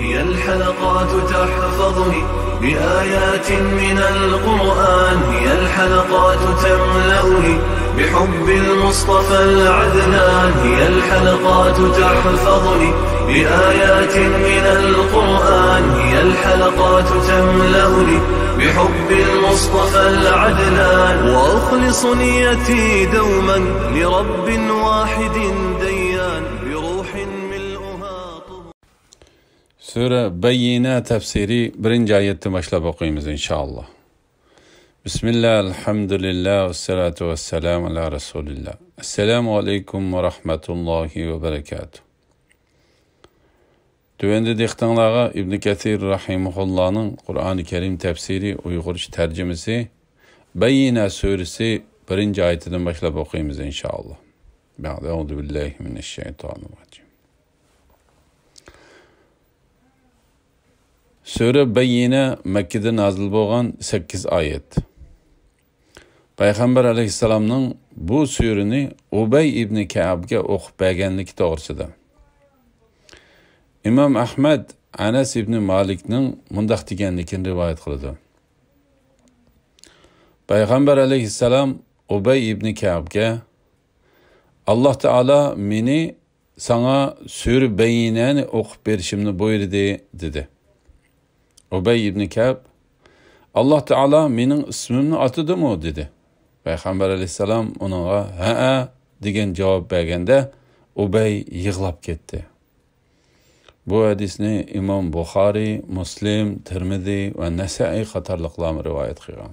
هي الحلقات تحفظني بآيات من القرآن، هي الحلقات تملأني بحب المصطفى العدنان، هي الحلقات تحفظني بآيات من القرآن، هي الحلقات تملأني بحب المصطفى العدنان، وأخلص نيتي دوما لرب واحد ديان بروح ملؤها طهور. Sure Beyyine tefsiri 1. ayetten başlayıp okuyumuz inşallah. Bismillah, elhamdülillah, ve salatu ve selamu ala Resulillah. Esselamu aleyküm ve rahmetullahi ve berekatuhu. Tövende dehtanlığa İbn Kathir rahimullah'ın Kur'an-ı Kerim tefsiri Uygurca tercümesi Beyyine suresi 1. ayetinden başlayıp okuyumuz inşallah. Euzubillahimineşşeytanirracim. Sure Beyyine Mekke'de nazil boğan 8 ayet. Peygamber aleyhisselamның bu sureni Ubey ibn Ka'bga o'qib berganligi to'g'risida. İmam Ahmad Anas ibn Malikning mundaq deganligini rivoyat qiladi. Peygamber aleyhisselam Ubey ibn Ka'bga Allah Teala meni sana Sure Beyyineni o'qib berishimni buyurdi dedi. Ubey ibn Ka'b Allah Teala mening ismimni atadı mı dedi. Peygamber aleyhisselam ona ha degan javob berganda Ubey yig'lab ketdi. Bu hadisni İmam Buxoriy, Muslim, Tirmizi ve Nesai qatorliqlar rivoyat qilgan.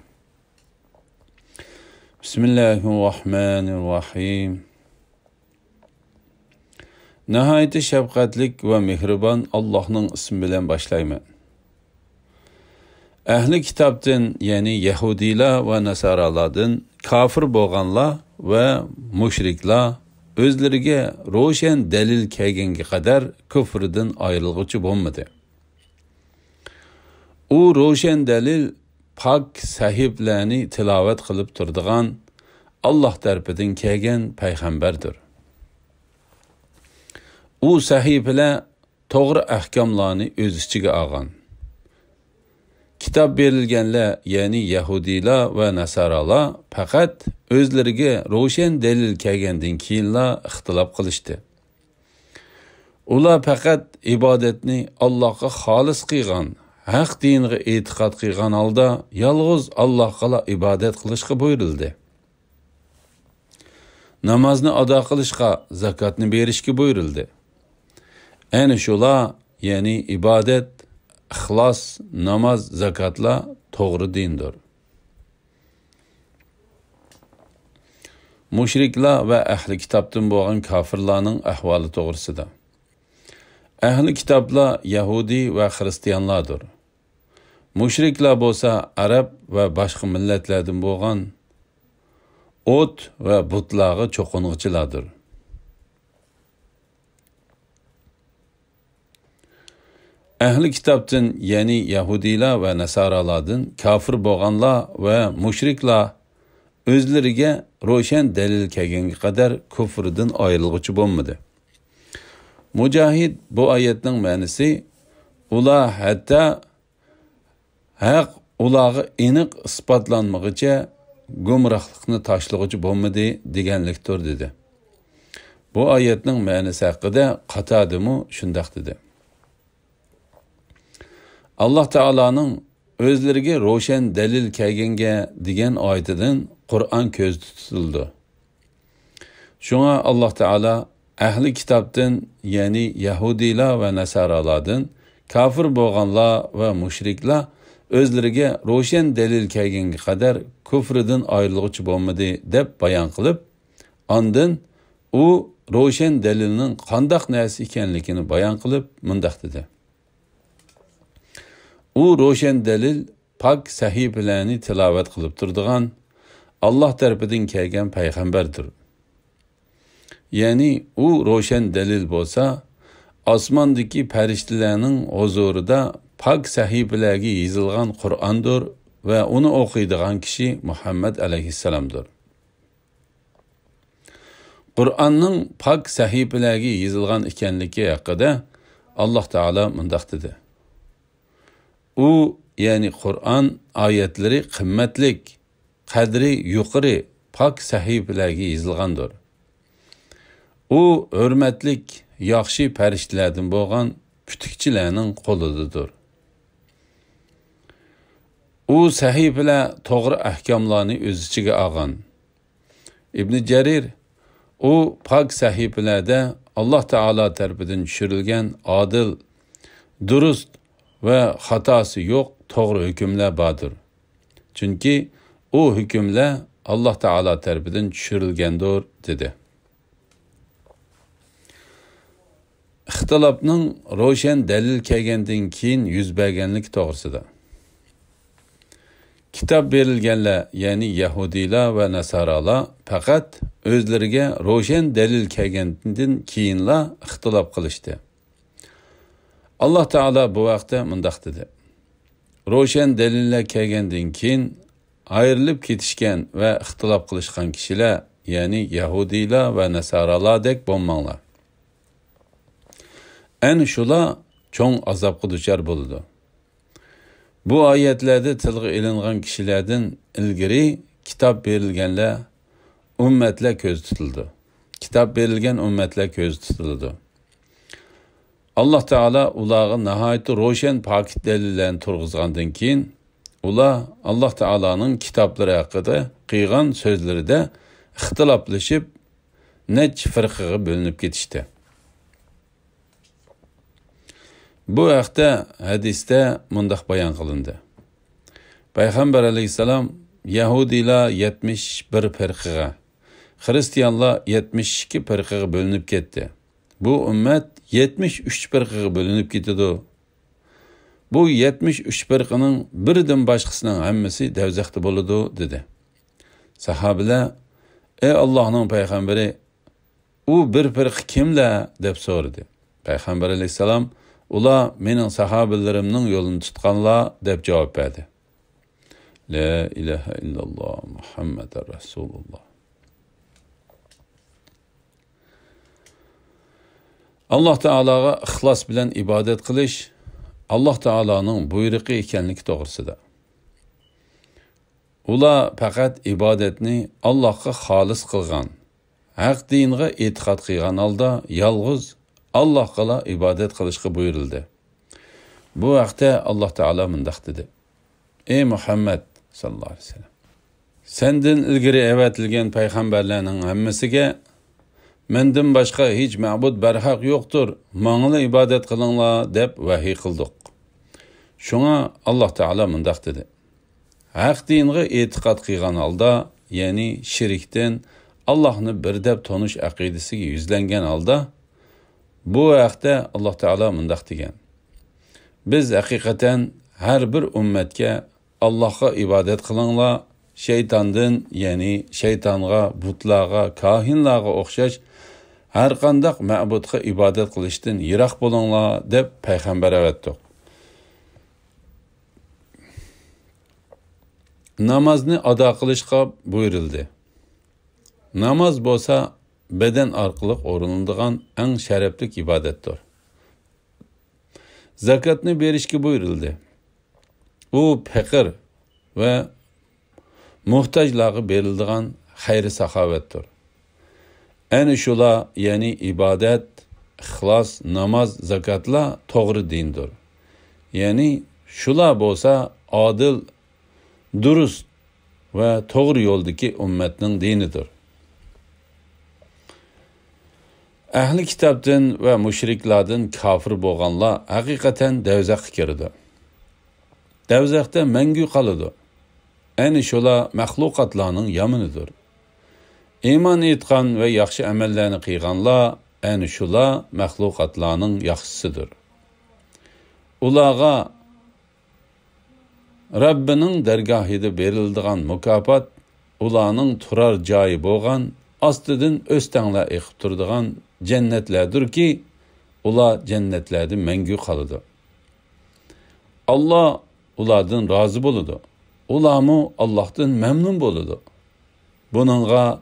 Bismillahirrahmanirrahim. Nihoyatda shafqatlik ve mehribon Allohning ismi bilan boshlayman. Ahli kitaptan, yani Yahudiler ve Nasaralardan kafir bo'lganlar ve müşriklar özleriga ro'shan dalil kelganga qadar kufrdan ayrilguchi bo'lmadi. U ro'shan dalil pak sahiflarni tilovat qilib turadigan Allah tarafidan kelgan payg'ambardir. U sahifalar to'g'ri ahkomlarni o'z ichiga olgan. Kitap berilganlar, yani Yahudiler ve Nasaralar faqat özleriga ro'shan dalil kelgandan keyinla ixtilof qilishdi. Ular faqat ibodatni Allohga xolis qilgan, haq diniga e'tiqod qilgan holda yolg'iz Allohga ibodat qilishga buyurildi. Namozni ado qilishga, zakotni berishga buyurildi. Ana shular, yani ibodat, ixlos, namoz, zakotlar to'g'ri dindir. Müşriklar ve ahli kitaptan bo'lgan kafirlarning ahvoli to'g'risida. Ahli kitaplar Yahudi ve Hristiyanlardır. Müşriklar bo'lsa Arab ve başka milletlerden bo'lgan ot ve butlarga cho'qinuvchilardir. Ahli kitaptan, yani Yahudiler ve Nasaralardan kafir bo'lganlar ve müşriklar özleriga ro'shan dalil kelganga qadar kufrdan ayrilguchi bo'lmadi. Mujahid bu oyatning ma'nosi ular hatta haq ularga aniq isbotlanmaguncha gumrohlikni tashlaguchi bo'lmadi deganlikdir dedi. Bu oyatning ma'nosi haqida Qatadimi shundoq dedi. Allah Teala'nın özleriga ro'shan dalil kelganga degan oyatidan Kur'an ko'z tutildi. Şuna Allah Teala ahli kitaptan, yani Yahudiler ve Nasaralardan kafir bo'lganlar ve müşriklar özleriga ro'shan dalil kelganga qadar kufrdan ayrilguchi bo'lmadi deb bayon qilib, ondan u ro'shan dalilning qandoq narsa ekanligini bayon qilib mundaq dedi. U ro'shan dalil pak sahifalarni tilovat qilib turadigan Allah tarafidan kelgan payg'ambardir. Yani u ro'shan dalil bo'lsa, osmondagi farishtalarning huzurida pak sahifalarga yozilgan Qur'ondir ve onu o'qiydigan kishi Muhammad alayhissalomdir. Qur'onning pak sahifalarga yozilgan ekanligi haqida Allah Teala mındaq dedi. U, yani Kur'an ayetleri kıymetlik, kadri yuqori, pak sahifelerge yazılgandır. U, hürmetlik, yaxshi farishtalardan bo'lgan putukchilarning qo'lidadir. U sahifeler to'g'ri ahkamlarni o'z ichiga olgan. İbn Jarir, u pak sahifelerde Allah Teala tarafidan tushirilgan adil, durust ve hatası yok to'g'ri hükümler vardır. Çünkü o hükümler Allah Teala tarafidan tushirilgandir dedi. İxtilofning ro'shan dalil kelgandan keyin yuz berganlik to'g'risida. Kitap berilganlar, ya'ni Yahudilar va Nasaralar faqat o'zlariga ro'shan dalil kelgandan keyinla ixtilof qilishdi. Allah Teala bu vaqtda mundaq dedi. Ro'shan dalillar kelgandan keyin ayrılıp ketishgan va ixtilof qilishgan kishilar, ya'ni Yahudilar va Nasaralardek bo'lmanglar. En şula çoğun azapkı düşer buludu. Bu ayetlerde tilg'i ilingan kişilerden ilgiri kitap verilgenler ümmetle köz tutuldu. Kitap verilgen ümmetle köz tutuldu. Allah Teala ulağı nihayeti roşen pakit delillerini turguzgandan keyin ula Allah Teala'nın kitapları hakkında kıygan sözleri de ixtilaflaşıp neç fırqaga bölünüp ketişti. Bu haqda hadisde mundaq bayan qılındı. Peygamber aleyhisselam Yahudiler 71 firqaga, Hristiyanlar 72 firqaga bölünüp ketdi. Bu ümmet 73 firqaga bölünüp ketdi. Bu 73 firqanın birden başqasının hammasi devzaqda boludu dedi. Sahabiler, ey Allah'ın peygamberi, u bir firqa kimler deb so'radi. Peygamber aleyhisselam, ula mening sahabilerimning yolunu tutganlar deb javob berdi. La ilahe illallah Muhammed Resulullah. Allah Teala'ga ixlos bilan ibodat qilish Allah Teala'nın buyruqi ekanligi to'g'risida. Ular faqat ibodatni Allohga xolis qilgan, haq dinga e'tiqod qilgan holda yolg'iz Allah'a ibadet kılışkı buyuruldu. Bu vaqtda Allah Teala mundaq dedi. Ey Muhammed sallallahu aleyhi ve sellem. Senden ilgiri evatilgen peygamberlerinin hammasiga menden başka hiç ma'bud barhaq yoktur. Mağla ibadet kılınla deb vahiy qildik. Şuna Allah Teala mundaq dedi. Haq dinga e'tiqod qilgan holda, ya'ni şirkten Allah'ni bir deb tonish aqidasiga yuzlangan holda bu vaqtda Allah Teala mundaq degan. Biz haqiqatan har bir ummatga Allohga ibodat qilinglar, shaytondan, ya'ni shaytonga, butlarga, kohinlarga o'xshash har qanday ma'budga ibodat qilishdan yiroq bo'linglar deb payg'ambar avatdi. Namozni ado qilishga buyurildi. Namoz bo'lsa beden arqılıq orunulduğan en şereflik ibadettir. Zakatını berişki buyuruldu. Bu fakir ve muhtaçlığı berildiğen hayri sahavettir. En şula, yani ibadet, ihlas, namaz, zakatla doğru dindir. Yani şula bolsa adil, durust ve doğru yoldaki ümmetinin dinidir. Ahli kitapdan ve müşriklardan kafir bo'lganlar haqiqatan devzaqqa kirdi. Devzaqda mangu qoladi. Ayni shular mahluqotlarning yomonidir. Iymon etgan ve yaxshi amallarni qilganlar ayni shular mahluqotlarning yaxshisidir. Ularga Rabbining dargohida beriladigan mukofot ularning turar joyi bo'lgan ostidan o'stanglar eqib turadigan cennetlerdir ki, ular cennetlerde mengü kalıdı. Allah ulardan razı boludu. Ular mı Allah'tan memnun boludu. Bununla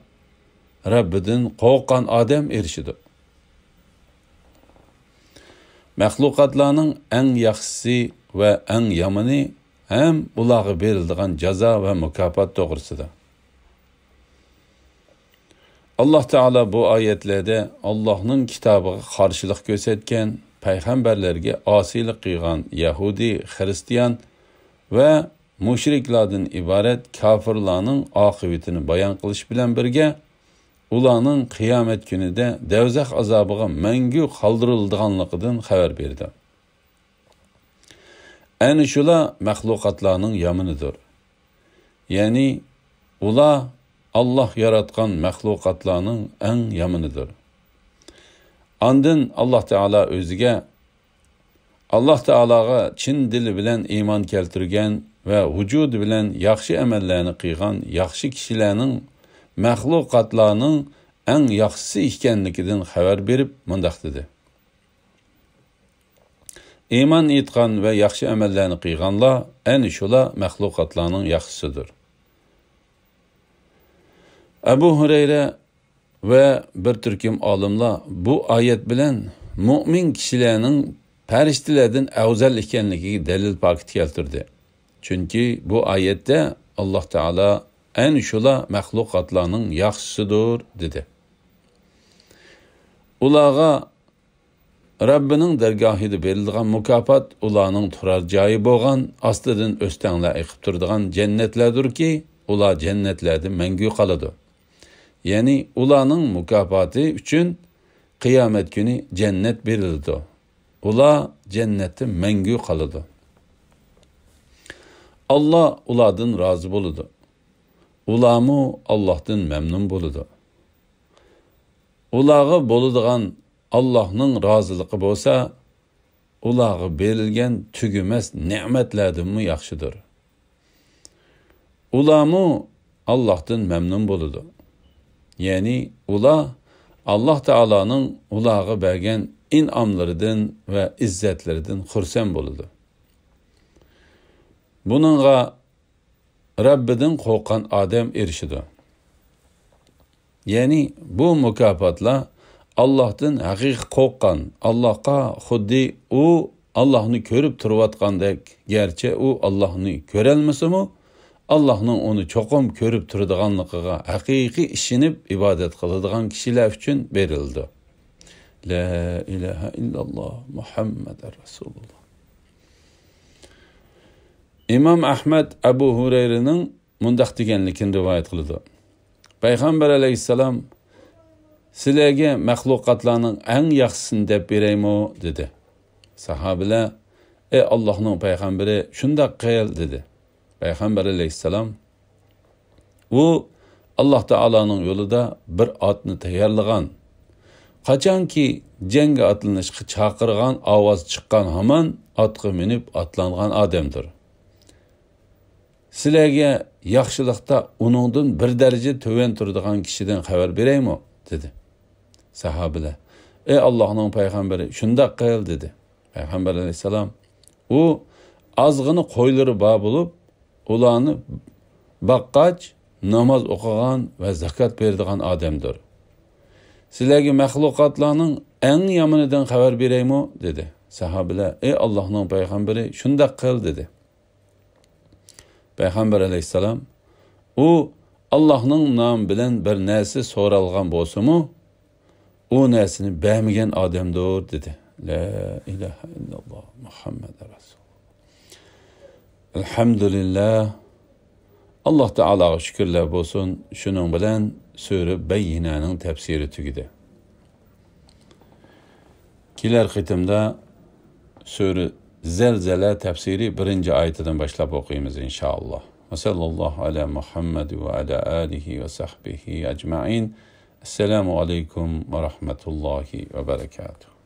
Rabbiden korkan Adem erişidi. Məxluqatlarning eng yaxshisi va eng yomoni ham ularga beriladigan jazo va mukofot to'g'risida. Alloh taolo bu oyatlarda Allohning kitobiga qarshilik ko'rsatgan, payg'ambarlarga osiylik qilgan Yahudi, Xristian va mushriklardan iborat kofirlarning oqibatini bayon qilish bilan birga, ularning qiyomat kunida davzax azobiga mangu qoldiriladiganligidan xabar berdi. Ana shular maxluqotlarning yomonidir. Ya'ni ular Allah yaratgan maxluqotlarning eng yomonidir. Ondan Alloh taolo o'ziga Alloh taologa chin dili bilan iymon keltirgan va vujudi bilan yaxshi amallarni qilgan yaxshi kishilarning maxluqotlarning eng yaxshisi ekanligidan xabar berib mundaq dedi. Iymon etgan va yaxshi amallarni qilganlar ana shular maxluqotlarning yaxshisidir. Abu Hurayra ve bir türküm olimlar bu ayet bilen mümin kişilerinin periştilerden afzal ekanligiga delil pakit keltirdi. Çünkü bu ayette Allah Teala en şula mahlukatlarının yaxşısıdır dedi. Ulağa Rabbinin dergahida berilgan mukafat ularning turar joyi bo'lgan, ostidan o'stanlar eqib turadigan jannatlardir ki, ular jannatlarda mangu qoladi. Yani ularning mukofoti uchun qiyomat kuni jannat beriladi. Ular jannatda mangu qoladi. Allah ulardan rozi bo'ladi. Ularmu Allohdan memnun bo'ladi. Ularga bo'ladigan Allah'ның razılığı bolsa, ularga berilgan tügüməz ne'matlardanmı yaxşıdır. Ularmu Allah'tan memnun boludu. Yani ular Allah Teala'nın ularga bergen in'amlarından ve izzetlerden xursand boludu. Bununla Rabbidan qo'rqqan odam erishidi. Yani bu mukofotlar Allah'tan haqiqiy qo'rqqan, Allohga xuddi u Allohni ko'rib turayotgandek, garchi u Allohni ko'rolmasa-mu, Allohning uni cho'qim ko'rib turadiganligiga haqiqiy ishinib ibodat qiladigan kishilar uchun berildi. La ilaha illalloh Muhammadur Rasululloh. İmam Ahmad Abu Hurayraning mundaq deganligini rivoyat qildi. Payg'ambar alayhissalom sizlarga maxluqotlarning eng yaxshisini deb beraymi dedi. Sahobalar, ey Allohning payg'ambari, shunday qil dedi. Payg'ambar alayhissalom u Alloh taolaning yo'lida bir otni tayyorlagan, qachonki jangga otlanishga chaqirgan ovoz chiqqan hamon otga minib otlangan odamdir. Sizlarga yaxshilikda uningdan bir daraja to'van turadigan kishidan xabar beraymi dedi. Sahobalar, ey Allohning payg'ambari, shunday qil dedi. Payg'ambar alayhissalom u ozg'ini qo'ylari bor bo'lib, ularni baqqach namoz o'qigan va zakot beradigan odamdir. Sizlarga maxluqotlarning eng yomonidan xabar beraymi dedi. Sahobalar, ey Allohning payg'ambari, shunday qil dedi. Payg'ambar alayhissalom u Allohning nomi bilan bir narsa so'ralgan bo'lsa-mu, o narsani bermagan odamdir dedi. La ilaha illalloh Muhammadur Rasululloh. Elhamdülillah. Alloh taologa shukrlar bo'lsin. Shuning bilan sura Bayyinaning tafsiri tugadi. Kelar qitimda sura Zelzele tafsiri 1-oyatidan boshlab o'qiymiz inshaalloh. Va sallallohu ala Muhammad va ala alihi va sahbihi ajma'in. Esselamu aleyküm ve rahmetullahi ve berekatuhu.